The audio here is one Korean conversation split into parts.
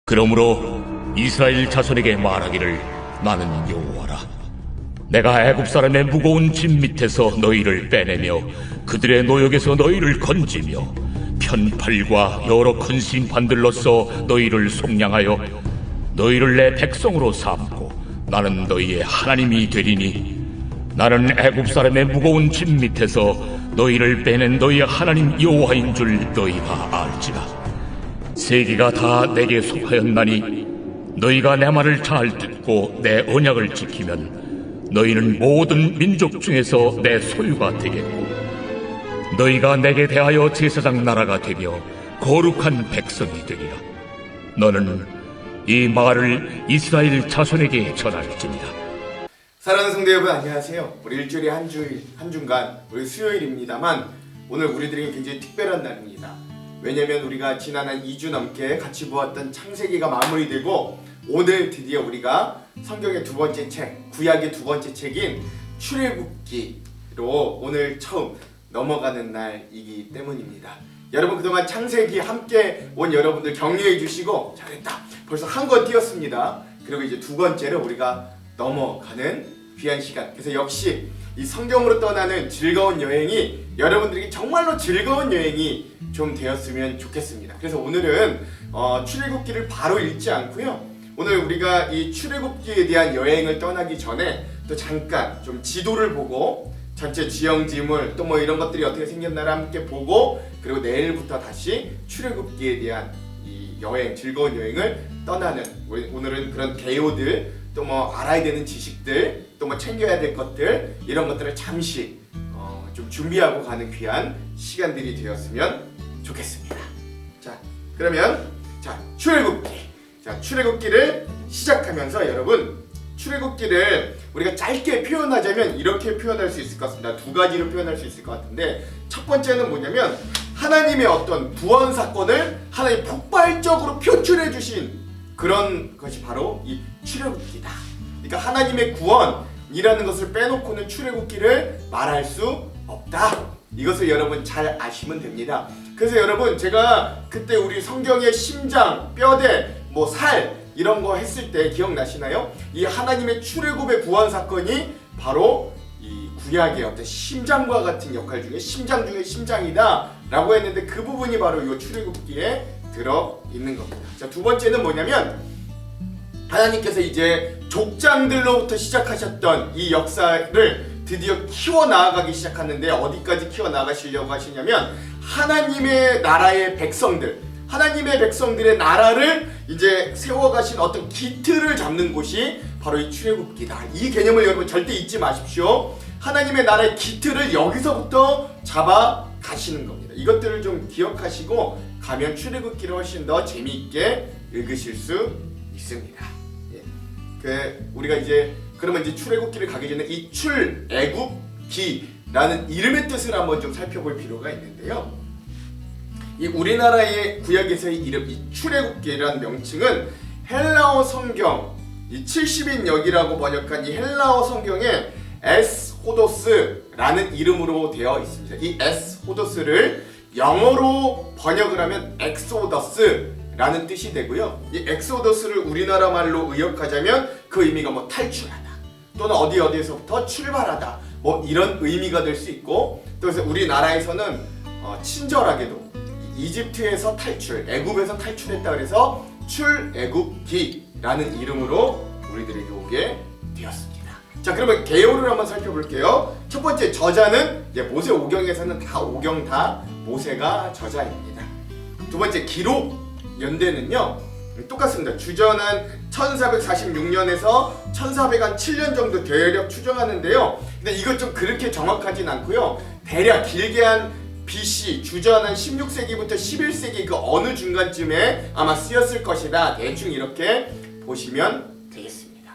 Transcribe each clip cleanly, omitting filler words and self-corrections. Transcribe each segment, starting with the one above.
그러므로 이스라엘 자손에게 말하기를 나는 여호와라. 내가 애굽 사람의 무거운 짐 밑에서 너희를 빼내며 그들의 노역에서 너희를 건지며 편팔과 여러 큰 심판들로써 너희를 속량하여 너희를 내 백성으로 삼고 나는 너희의 하나님이 되리니 나는 애굽 사람의 무거운 짐 밑에서 너희를 빼낸 너희의 하나님 여호와인 줄 너희가 알지라. 세계가 다 내게 속하였나니 너희가 내 말을 잘 듣고 내 언약을 지키면 너희는 모든 민족 중에서 내 소유가 되겠고 너희가 내게 대하여 제사장 나라가 되며 거룩한 백성이 되리라. 너는 이 말을 이스라엘 자손에게 전할지니라. 사랑하는 성도 여러분, 안녕하세요. 우리 일주일에 한 주간 우리 수요일입니다만 오늘 우리들에게 굉장히 특별한 날입니다. 왜냐면 우리가 지난 한 2주 넘게 같이 보았던 창세기가 마무리되고 오늘 드디어 우리가 성경의 두 번째 책, 구약의 두 번째 책인 출애굽기로 오늘 처음 넘어가는 날이기 때문입니다. 여러분, 그동안 창세기 함께 온 여러분들 격려해 주시고 잘했다, 벌써 한 권 띄었습니다. 그리고 이제 두 번째로 우리가 넘어가는 귀한 시간, 그래서 역시 이 성경으로 떠나는 즐거운 여행이 여러분들에게 정말로 즐거운 여행이 좀 되었으면 좋겠습니다. 그래서 오늘은 출애굽기를 바로 읽지 않고요, 오늘 우리가 이 출애굽기에 대한 여행을 떠나기 전에 또 잠깐 좀 지도를 보고 전체 지형지물 또 뭐 이런 것들이 어떻게 생겼나를 함께 보고, 그리고 내일부터 다시 출애굽기에 대한 이 여행, 즐거운 여행을 떠나는, 오늘은 그런 개요들 또 뭐 알아야 되는 지식들 또 뭐 챙겨야 될 것들, 이런 것들을 잠시 좀 준비하고 가는 귀한 시간들이 되었으면 좋겠습니다. 자, 그러면 출애굽기. 출애굽기를 시작하면서 여러분, 출애굽기를 우리가 짧게 표현하자면 이렇게 표현할 수 있을 것 같습니다. 두 가지로 표현할 수 있을 것 같은데, 첫 번째는 뭐냐면 하나님의 어떤 구원 사건을 하나님 폭발적으로 표출해 주신 그런 것이 바로 이 출애굽기다. 그러니까 하나님의 구원이라는 것을 빼놓고는 출애굽기를 말할 수 없다. 이것을 여러분 잘 아시면 됩니다. 그래서 여러분, 제가 그때 우리 성경의 심장, 뼈대, 뭐 살 이런 거 했을 때 기억나시나요? 이 하나님의 출애굽의 구원 사건이 바로 이 구약의 어떤 심장과 같은 역할 중에 심장 중에 심장이다 라고 했는데, 그 부분이 바로 이 출애굽기에 들어 있는 겁니다. 자, 두 번째는 뭐냐면 하나님께서 이제 족장들로부터 시작하셨던 이 역사를 드디어 키워나가기 시작하는데, 어디까지 키워나가시려고 하시냐면 하나님의 나라의 백성들, 하나님의 백성들의 나라를 이제 세워가신 어떤 기틀을 잡는 곳이 바로 이 출애굽기다. 이 개념을 여러분 절대 잊지 마십시오. 하나님의 나라의 기틀을 여기서부터 잡아 가시는 겁니다. 이것들을 좀 기억하시고 가면 출애굽기를 훨씬 더 재미있게 읽으실 수 있습니다. 우리가 이제 그러면 이제 출애굽기를 가기 전에 이 출애굽기라는 이름의 뜻을 한번 좀 살펴볼 필요가 있는데요. 이 우리나라의 구약에서의 이름, 이 출애굽기라는 명칭은 헬라어 성경, 이 70인역이라고 번역한 이 헬라어 성경에 에스호도스라는 이름으로 되어 있습니다. 이 에스호도스를 영어로 번역을 하면 엑소더스라는 뜻이 되고요. 이 엑소더스를 우리나라 말로 의역하자면 그 의미가 뭐 탈출하다 또는 어디에서부터 출발하다, 뭐 이런 의미가 될 수 있고, 또 그래서 우리나라에서는 친절하게도 이집트에서 탈출, 애굽에서 탈출했다 그래서 출애굽기라는 이름으로 우리들에게 오게 되었습니다. 자, 그러면 개요를 한번 살펴볼게요. 첫 번째, 저자는 모세 오경에서는 다 오경 다 모세가 저자입니다. 두 번째, 기록 연대는요 똑같습니다. 주전은 1446년에서 1407년 정도 대략 추정하는데요. 근데 이것 좀 그렇게 정확하진 않고요. 대략 길게 한 BC, 주전은 16세기부터 11세기 그 어느 중간쯤에 아마 쓰였을 것이다. 대충 이렇게 보시면 되겠습니다.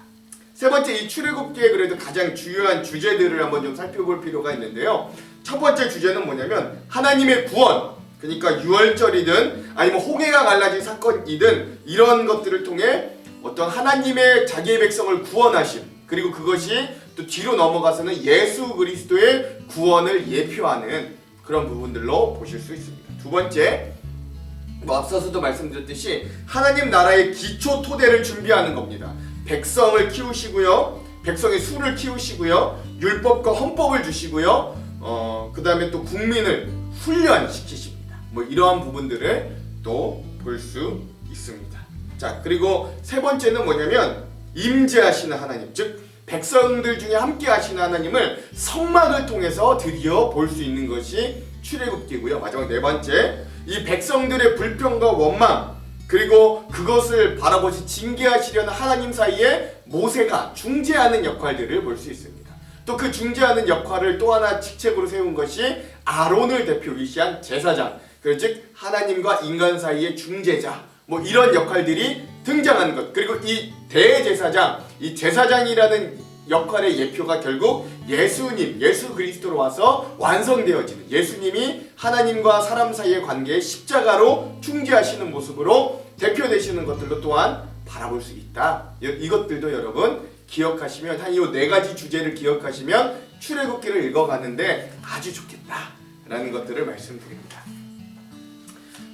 세 번째, 이 출애굽기의 그래도 가장 중요한 주제들을 한번 좀 살펴볼 필요가 있는데요. 첫 번째 주제는 뭐냐면 하나님의 구원, 그러니까 유월절이든 아니면 홍해가 갈라진 사건이든 이런 것들을 통해 어떤 하나님의 자기의 백성을 구원하심, 그리고 그것이 또 뒤로 넘어가서는 예수 그리스도의 구원을 예표하는 그런 부분들로 보실 수 있습니다. 두 번째, 뭐 앞서서도 말씀드렸듯이 하나님 나라의 기초 토대를 준비하는 겁니다. 백성을 키우시고요, 백성의 수를 키우시고요, 율법과 헌법을 주시고요, 그 다음에 또 국민을 훈련시키십니다. 뭐 이러한 부분들을 또 볼 수 있습니다. 자, 그리고 세 번째는 뭐냐면 임재하시는 하나님, 즉 백성들 중에 함께 하시는 하나님을 성막을 통해서 드디어 볼 수 있는 것이 출애굽기고요. 마지막 네 번째, 이 백성들의 불평과 원망, 그리고 그것을 바라보시 징계하시려는 하나님 사이에 모세가 중재하는 역할들을 볼 수 있습니다. 또 그 중재하는 역할을 또 하나 직책으로 세운 것이 아론을 대표이시한 제사장, 즉 하나님과 인간 사이의 중재자, 뭐 이런 역할들이 등장하는 것. 그리고 이 대제사장, 이 제사장이라는 역할의 예표가 결국 예수님, 예수 그리스도로 와서 완성되어지는, 예수님이 하나님과 사람 사이의 관계에 십자가로 중재하시는 모습으로 대표되시는 것들로 또한 바라볼 수 있다. 이것들도 여러분 기억하시면, 한 이 네 가지 주제를 기억하시면 출애굽기를 읽어가는데 아주 좋겠다라는 것들을 말씀드립니다.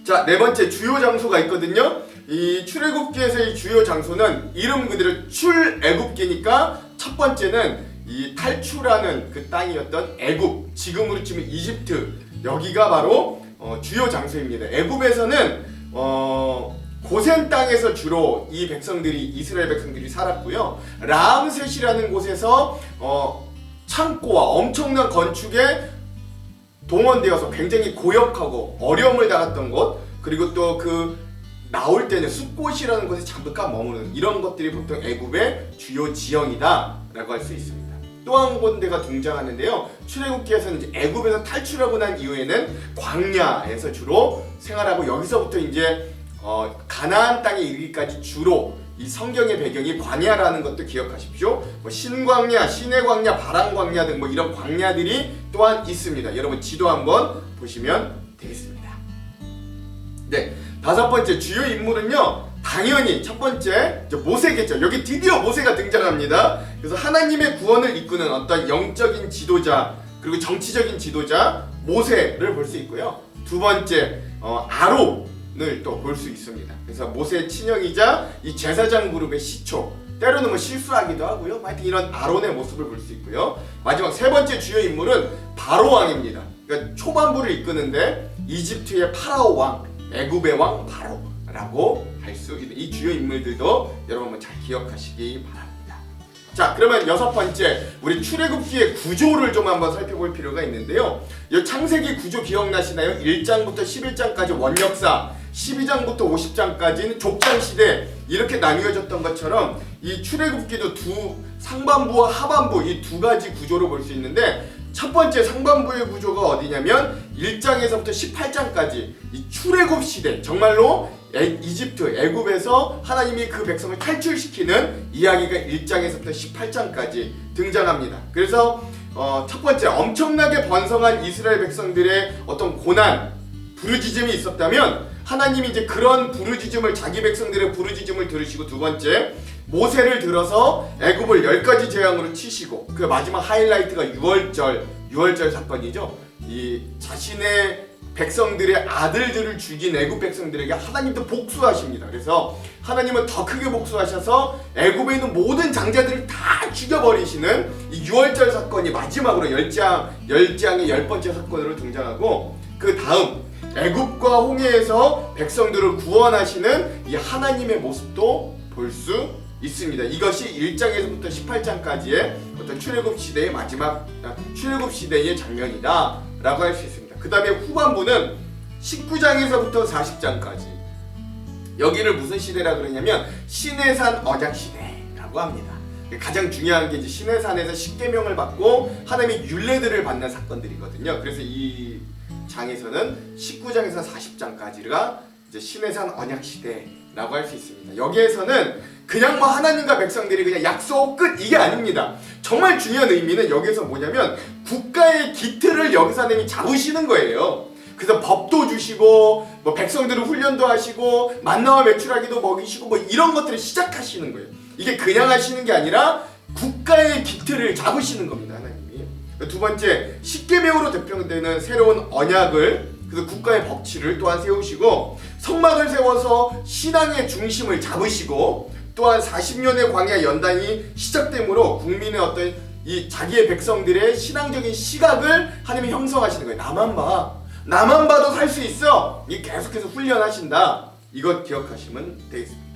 자, 네 번째 주요 장소가 있거든요. 이 출애굽기에서의 주요 장소는 이름 그대로 출애굽기니까 첫 번째는 이 탈출하는 그 땅이었던 애굽, 지금으로 치면 이집트, 여기가 바로 주요 장소입니다. 애굽에서는 고센 땅에서 주로 이 백성들이, 이스라엘 백성들이 살았고요. 라암셋이라는 곳에서 창고와 엄청난 건축에 동원되어서 굉장히 고역하고 어려움을 당했던 곳, 그리고 또 그 나올 때는 숲곳이라는 곳에 잠깐 머무르는 이런 것들이 보통 애굽의 주요 지형이다라고 할 수 있습니다. 또 한 군데가 등장하는데요. 출애굽기에서는 이제 애굽에서 탈출하고 난 이후에는 광야에서 주로 생활하고, 여기서부터 이제 가나안 땅에 이르기까지 주로 이 성경의 배경이 광야라는 것도 기억하십시오. 뭐 신광야, 신의 광야, 바람 광야 등 뭐 이런 광야들이 또한 있습니다. 여러분 지도 한번 보시면 되겠습니다. 네, 다섯 번째 주요 인물은요, 당연히 첫 번째 모세겠죠. 여기 드디어 모세가 등장합니다. 그래서 하나님의 구원을 이끄는 어떤 영적인 지도자, 그리고 정치적인 지도자 모세를 볼 수 있고요. 두 번째 아론을 또 볼 수 있습니다. 그래서 모세의 친형이자 이 제사장 그룹의 시초, 때로는 뭐 실수하기도 하고요. 하여튼 이런 아론의 모습을 볼 수 있고요. 마지막 세 번째 주요 인물은 바로 왕입니다. 그러니까 초반부를 이끄는데 이집트의 파라오 왕, 애굽의 왕 바로라고 할 수 있는 이 주요 인물들도 여러분 한번 잘 기억하시기 바랍니다. 자, 그러면 여섯 번째, 우리 출애굽기의 구조를 좀 한번 살펴볼 필요가 있는데요. 이 창세기 구조 기억나시나요? 1장부터 11장까지 원역사, 12장부터 50장까지는 족장시대, 이렇게 나뉘어졌던 것처럼 이 출애굽기도 상반부와 하반부 이 두 가지 구조로 볼 수 있는데, 첫 번째 상반부의 구조가 어디냐면 1장에서부터 18장까지 이 출애굽 시대, 정말로 이집트, 애굽에서 하나님이 그 백성을 탈출시키는 이야기가 1장에서부터 18장까지 등장합니다. 그래서 첫 번째, 엄청나게 번성한 이스라엘 백성들의 어떤 고난, 부르짖음이 있었다면 하나님이 이제 그런 부르짖음을, 자기 백성들의 부르짖음을 들으시고, 두 번째 모세를 들어서 애굽을 10가지 재앙으로 치시고, 그 마지막 하이라이트가 유월절 사건이죠. 이 자신의 백성들의 아들들을 죽인 애굽 백성들에게 하나님도 복수하십니다. 그래서 하나님은 더 크게 복수하셔서 애굽에 있는 모든 장자들을 다 죽여버리시는 이 유월절 사건이 마지막으로 10장의 10번째 사건으로 등장하고, 그 다음 애굽과 홍해에서 백성들을 구원하시는 이 하나님의 모습도 볼 수 있습니다. 이것이 1장에서부터 18장까지의 어떤 출애굽 시대의 마지막, 출애굽 시대의 장면이다 라고 할 수 있습니다. 그 다음에 후반부는 19장에서부터 40장까지, 여기를 무슨 시대라 그러냐면 시내산 언약 시대라고 합니다. 가장 중요한 게 이제 시내산에서 십계명을 받고 하나님의 율례들을 받는 사건들이거든요. 그래서 이 장에서는 19장에서 40장까지가 이제 시내산 언약 시대라고 할 수 있습니다. 여기에서는 그냥 뭐 하나님과 백성들이 그냥 약속 끝, 이게 아닙니다. 정말 중요한 의미는 여기서 뭐냐면 국가의 기틀을 여기서 하나님이 잡으시는 거예요. 그래서 법도 주시고, 뭐 백성들을 훈련도 하시고, 만나와 메추라기도 먹이시고, 뭐 이런 것들을 시작하시는 거예요. 이게 그냥 하시는 게 아니라 국가의 기틀을 잡으시는 겁니다, 하나님이. 두 번째, 십계명으로 대표되는 새로운 언약을 그래서 국가의 법치를 또한 세우시고 성막을 세워서 신앙의 중심을 잡으시고 또한 40년의 광야 연단이 시작되므로 국민의 어떤 이 자기의 백성들의 신앙적인 시각을 하나님이 형성하시는 거예요. 나만 봐도 살 수 있어. 이 계속해서 훈련하신다. 이것 기억하시면 되겠습니다.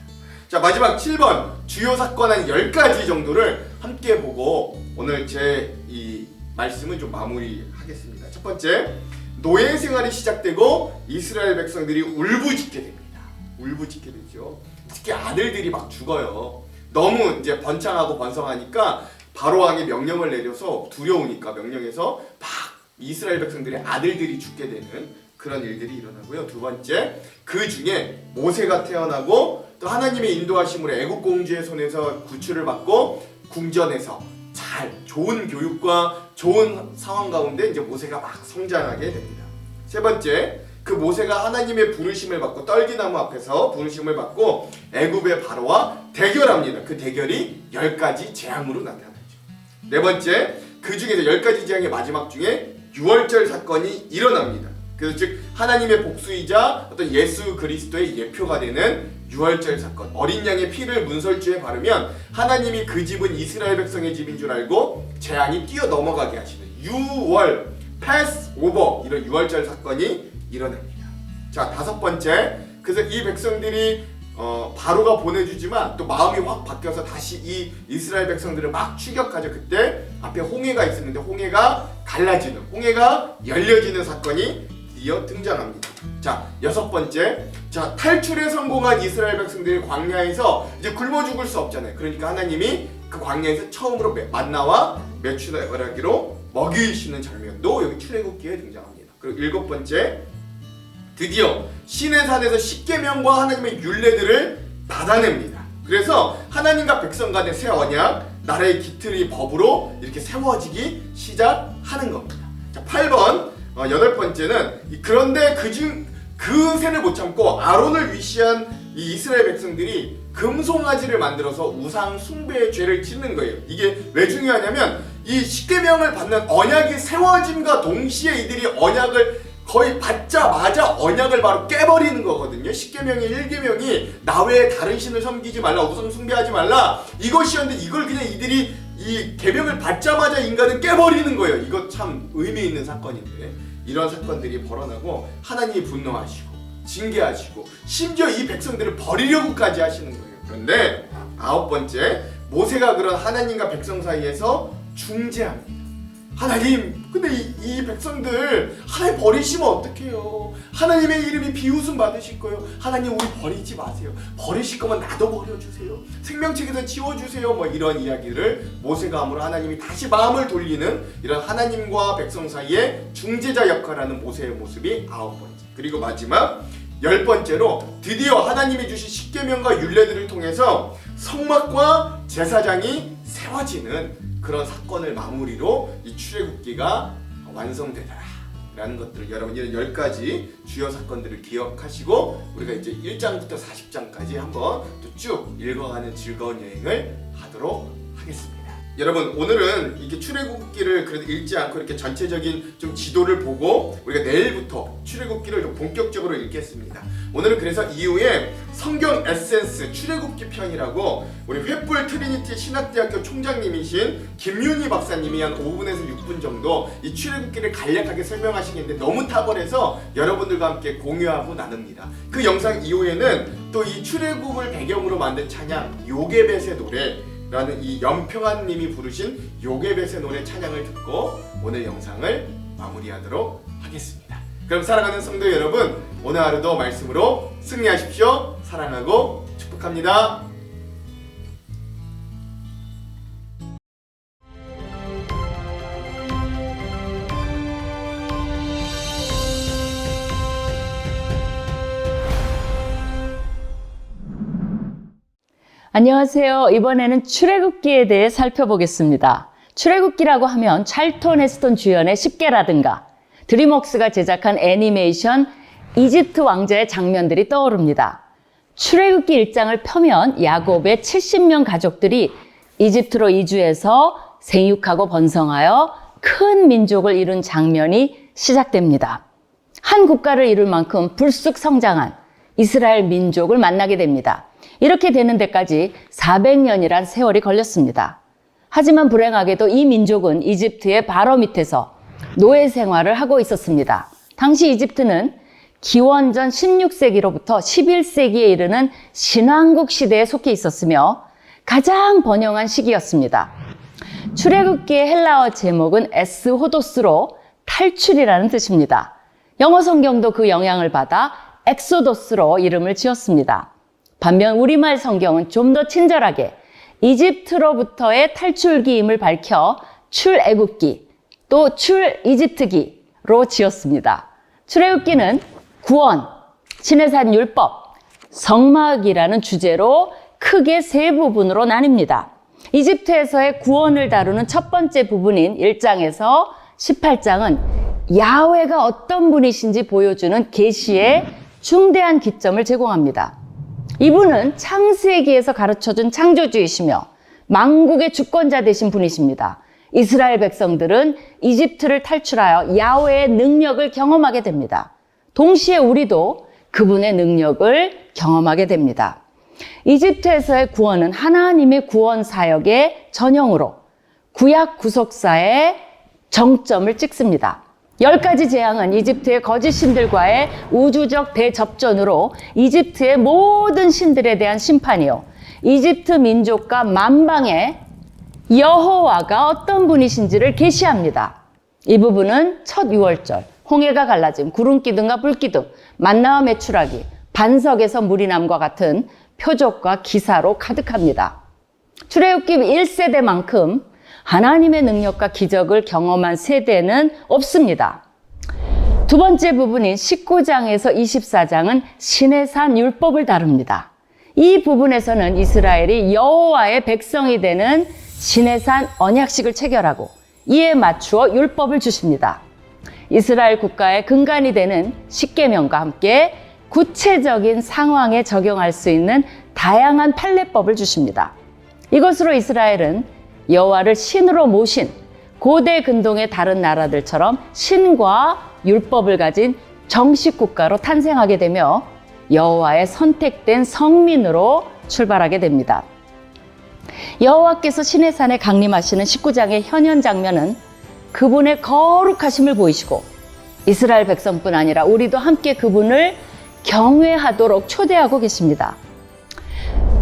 자, 마지막 7번 주요 사건 한 10가지 정도를 함께 보고 오늘 제 이 말씀은 좀 마무리하겠습니다. 첫 번째, 노예 생활이 시작되고 이스라엘 백성들이 울부짖게 됩니다. 울부짖게 되죠. 특히 아들들이 막 죽어요. 너무 이제 번창하고 번성하니까 바로 왕이 명령을 내려서 두려우니까 명령해서 막 이스라엘 백성들의 아들들이 죽게 되는 그런 일들이 일어나고요. 두 번째, 그 중에 모세가 태어나고 또 하나님의 인도하심으로 애굽 공주의 손에서 구출을 받고 궁전에서 잘 좋은 교육과 좋은 상황 가운데 이제 모세가 막 성장하게 됩니다. 세 번째, 그 모세가 하나님의 부르심을 받고 떨기나무 앞에서 부르심을 받고 애굽의 바로와 대결합니다. 그 대결이 10가지 재앙으로 나타나죠. 네 번째, 그 중에서 10가지 재앙의 마지막 중에 유월절 사건이 일어납니다. 그래서 즉 하나님의 복수이자 어떤 예수 그리스도의 예표가 되는 유월절 사건, 어린 양의 피를 문설주에 바르면 하나님이 그 집은 이스라엘 백성의 집인 줄 알고 재앙이 뛰어 넘어가게 하시는 유월, 패스 오버, 이런 유월절 사건이 일어납니다. 자, 다섯 번째, 그래서 이 백성들이 바로가 보내주지만 또 마음이 확 바뀌어서 다시 이 이스라엘 백성들을 막 추격하죠. 그때 앞에 홍해가 있었는데 홍해가 갈라지는, 홍해가 열려지는 사건이 드디어 등장합니다. 자, 여섯 번째, 자, 탈출에 성공한 이스라엘 백성들이 광야에서 이제 굶어 죽을 수 없잖아요. 그러니까 하나님이 그 광야에서 처음으로 만나와 메추라기로 먹이시는 장면도 여기 출애굽기에 등장합니다. 그리고 일곱 번째, 드디어 시내산에서 십계명과 하나님의 율례들을 받아냅니다. 그래서 하나님과 백성 간의 새 언약, 나라의 기틀이 법으로 이렇게 세워지기 시작하는 겁니다. 자, 8번, 여덟 번째는 그런데 그 새를 못 참고 아론을 위시한 이 이스라엘 백성들이 금송아지를 만들어서 우상 숭배의 죄를 짓는 거예요. 이게 왜 중요하냐면 이 십계명을 받는 언약이 세워짐과 동시에 이들이 언약을 거의 받자마자 언약을 바로 깨버리는 거거든요. 십계명의 1계명이 나 외에 다른 신을 섬기지 말라, 우상 숭배하지 말라, 이것이었는데 이걸 그냥 이들이 이 계명을 받자마자 인간은 깨버리는 거예요. 이거 참 의미 있는 사건인데 이런 사건들이 벌어나고 하나님이 분노하시고 징계하시고 심지어 이 백성들을 버리려고까지 하시는 거예요. 그런데 아홉 번째, 모세가 그런 하나님과 백성 사이에서 중재합니다. 하나님, 근데 이 백성들 하나님 버리시면 어떡해요? 하나님의 이름이 비웃음 받으실 거예요. 하나님, 우리 버리지 마세요. 버리실 거면 나도 버려주세요. 생명책에서 지워주세요. 뭐 이런 이야기를 모세가 함으로 하나님이 다시 마음을 돌리는 이런 하나님과 백성 사이의 중재자 역할을 하는 모세의 모습이 아홉 번째. 그리고 마지막 열 번째로 드디어 하나님이 주신 십계명과 율례들을 통해서 성막과 제사장이 세워지는 그런 사건을 마무리로 이 출애굽기가 완성되더라 라는 것들을 여러분 이런 10가지 주요 사건들을 기억하시고 우리가 이제 1장부터 40장까지 한번 또 쭉 읽어가는 즐거운 여행을 하도록 하겠습니다. 여러분, 오늘은 이렇게 출애굽기를 그래도 읽지 않고 이렇게 전체적인 좀 지도를 보고 우리가 내일부터 출애굽기를 좀 본격적으로 읽겠습니다. 오늘은 그래서 이후에 성경 에센스 출애굽기 편이라고 우리 횃불 트리니티 신학대학교 총장님이신 김윤희 박사님이 한 5분에서 6분 정도 이 출애굽기를 간략하게 설명하시겠는데 너무 탁월해서 여러분들과 함께 공유하고 나눕니다. 그 영상 이후에는 또 이 출애굽을 배경으로 만든 찬양 요게벳의 노래 라는 이 염평한 님이 부르신 요게벳의 노래 찬양을 듣고 오늘 영상을 마무리하도록 하겠습니다. 그럼 사랑하는 성도 여러분, 오늘 하루도 말씀으로 승리하십시오. 사랑하고 축복합니다. 안녕하세요. 이번에는 출애굽기에 대해 살펴보겠습니다. 출애굽기라고 하면 찰턴 헤스턴 주연의 10개라든가 드림웍스가 제작한 애니메이션 이집트 왕자의 장면들이 떠오릅니다. 출애굽기 1장을 펴면 야곱의 70명 가족들이 이집트로 이주해서 생육하고 번성하여 큰 민족을 이룬 장면이 시작됩니다. 한 국가를 이룰 만큼 불쑥 성장한 이스라엘 민족을 만나게 됩니다. 이렇게 되는 데까지 400년이란 세월이 걸렸습니다. 하지만 불행하게도 이 민족은 이집트의 바로 밑에서 노예 생활을 하고 있었습니다. 당시 이집트는 기원전 16세기로부터 11세기에 이르는 신왕국 시대에 속해 있었으며 가장 번영한 시기였습니다. 출애굽기의 헬라어 제목은 에스호도스로 탈출이라는 뜻입니다. 영어 성경도 그 영향을 받아 엑소도스로 이름을 지었습니다. 반면 우리말 성경은 좀 더 친절하게 이집트로부터의 탈출기임을 밝혀 출애굽기, 또 출이집트기로 지었습니다. 출애굽기는 구원, 시내산 율법, 성막이라는 주제로 크게 세 부분으로 나뉩니다. 이집트에서의 구원을 다루는 첫 번째 부분인 1장에서 18장은 야훼가 어떤 분이신지 보여주는 계시의 중대한 기점을 제공합니다. 이분은 창세기에서 가르쳐준 창조주이시며 만국의 주권자 되신 분이십니다. 이스라엘 백성들은 이집트를 탈출하여 야훼의 능력을 경험하게 됩니다. 동시에 우리도 그분의 능력을 경험하게 됩니다. 이집트에서의 구원은 하나님의 구원 사역의 전형으로 구약 구속사의 정점을 찍습니다. 10가지 재앙은 이집트의 거짓 신들과의 우주적 대접전으로 이집트의 모든 신들에 대한 심판이요, 이집트 민족과 만방의 여호와가 어떤 분이신지를 계시합니다. 이 부분은 첫 유월절, 홍해가 갈라짐, 구름기둥과 불기둥, 만나와 메추라기, 반석에서 물이 남과 같은 표적과 기사로 가득합니다. 출애굽기 1세대만큼 하나님의 능력과 기적을 경험한 세대는 없습니다. 두 번째 부분인 19장에서 24장은 시내산 율법을 다룹니다. 이 부분에서는 이스라엘이 여호와의 백성이 되는 시내산 언약식을 체결하고 이에 맞추어 율법을 주십니다. 이스라엘 국가의 근간이 되는 십계명과 함께 구체적인 상황에 적용할 수 있는 다양한 판례법을 주십니다. 이것으로 이스라엘은 여호와를 신으로 모신 고대 근동의 다른 나라들처럼 신과 율법을 가진 정식 국가로 탄생하게 되며 여호와의 선택된 성민으로 출발하게 됩니다. 여호와께서 시내산에 강림하시는 19장의 현현 장면은 그분의 거룩하심을 보이시고 이스라엘 백성뿐 아니라 우리도 함께 그분을 경외하도록 초대하고 계십니다.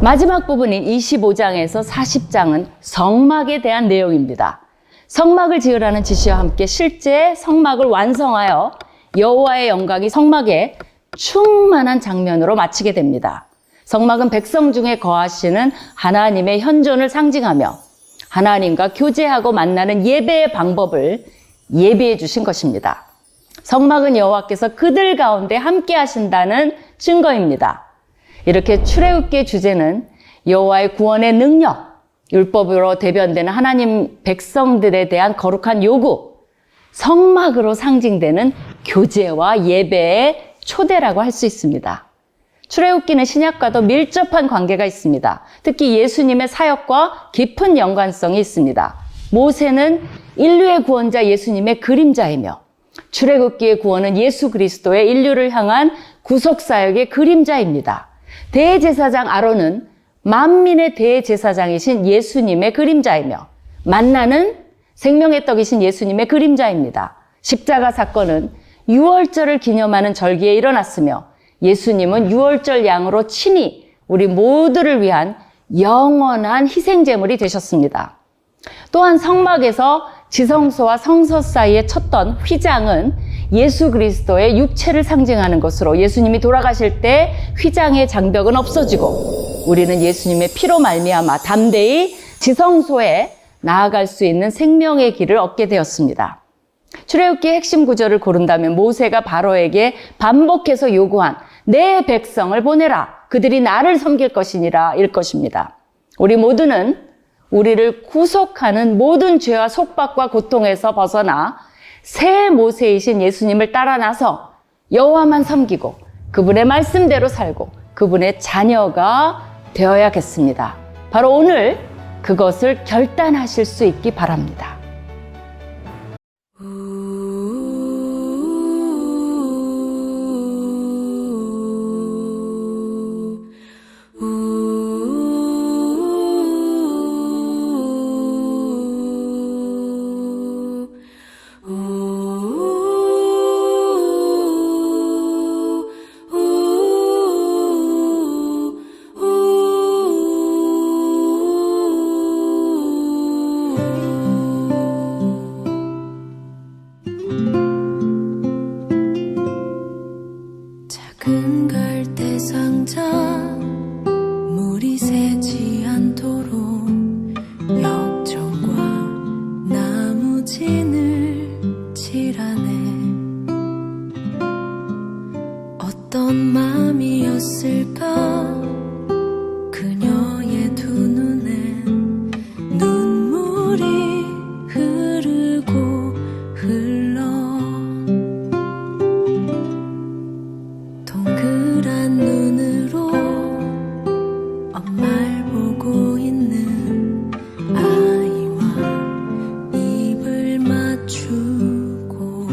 마지막 부분인 25장에서 40장은 성막에 대한 내용입니다. 성막을 지으라는 지시와 함께 실제 성막을 완성하여 여호와의 영광이 성막에 충만한 장면으로 마치게 됩니다. 성막은 백성 중에 거하시는 하나님의 현존을 상징하며 하나님과 교제하고 만나는 예배의 방법을 예비해 주신 것입니다. 성막은 여호와께서 그들 가운데 함께 하신다는 증거입니다. 이렇게 출애굽기의 주제는 여호와의 구원의 능력, 율법으로 대변되는 하나님 백성들에 대한 거룩한 요구, 성막으로 상징되는 교제와 예배의 초대라고 할 수 있습니다. 출애굽기는 신약과도 밀접한 관계가 있습니다. 특히 예수님의 사역과 깊은 연관성이 있습니다. 모세는 인류의 구원자 예수님의 그림자이며 출애굽기의 구원은 예수 그리스도의 인류를 향한 구속사역의 그림자입니다. 대제사장 아론은 만민의 대제사장이신 예수님의 그림자이며 만나는 생명의 떡이신 예수님의 그림자입니다. 십자가 사건은 유월절을 기념하는 절기에 일어났으며 예수님은 유월절 양으로 친히 우리 모두를 위한 영원한 희생제물이 되셨습니다. 또한 성막에서 지성소와 성서 사이에 쳤던 휘장은 예수 그리스도의 육체를 상징하는 것으로 예수님이 돌아가실 때 휘장의 장벽은 없어지고 우리는 예수님의 피로 말미암아 담대히 지성소에 나아갈 수 있는 생명의 길을 얻게 되었습니다. 출애굽기의 핵심 구절을 고른다면 모세가 바로에게 반복해서 요구한 내 백성을 보내라, 그들이 나를 섬길 것이니라 일 것입니다. 우리 모두는 우리를 구속하는 모든 죄와 속박과 고통에서 벗어나 새 모세이신 예수님을 따라 나서 여호와만 섬기고 그분의 말씀대로 살고 그분의 자녀가 되어야겠습니다. 바로 오늘 그것을 결단하실 수 있기 바랍니다. 큰 갈대 상자 물이 새지 않도록 역청과 나무진을 칠하네. 어떤 맘이었을까 그녀의 두 눈엔 눈물이 흐르고 흘러. 동그란 눈으로 엄마를 보고 있는 아이와 입을 맞추고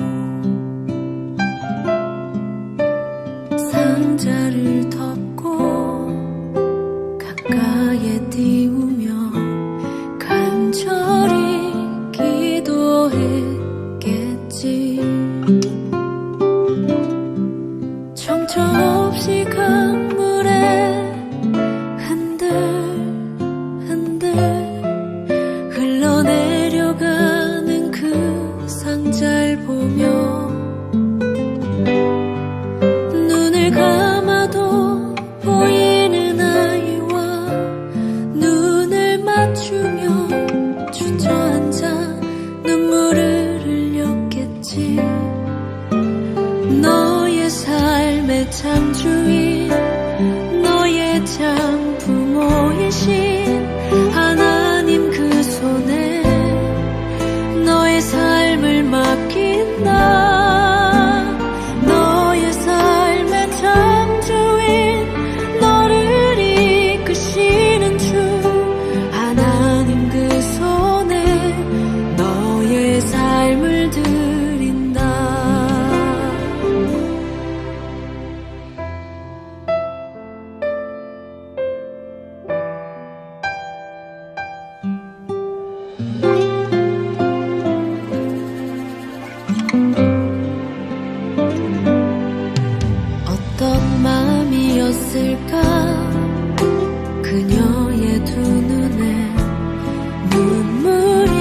상자를 덮고 가까이에 띄우며 간절히 기도했겠지. 정처 없이 강물에 흔들흔들 흘러내려가는 그 상자를 보며 눈을 감아도 보이는 아이와 눈을 맞추며 주저앉아 눈물을 흘렸겠지. 너의 삶의 창주인 너의 참 부모이신 하나님 그 손에 너의 삶을 맡긴다. 너의 삶의 창주인 너를 이끄시는 주 하나님 그 손에 너의 삶을 드린다. 어떤 마음이었을까 그녀의 두 눈에 눈물이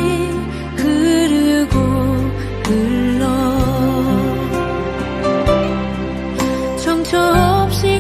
흐르고 흘러. 정처 없이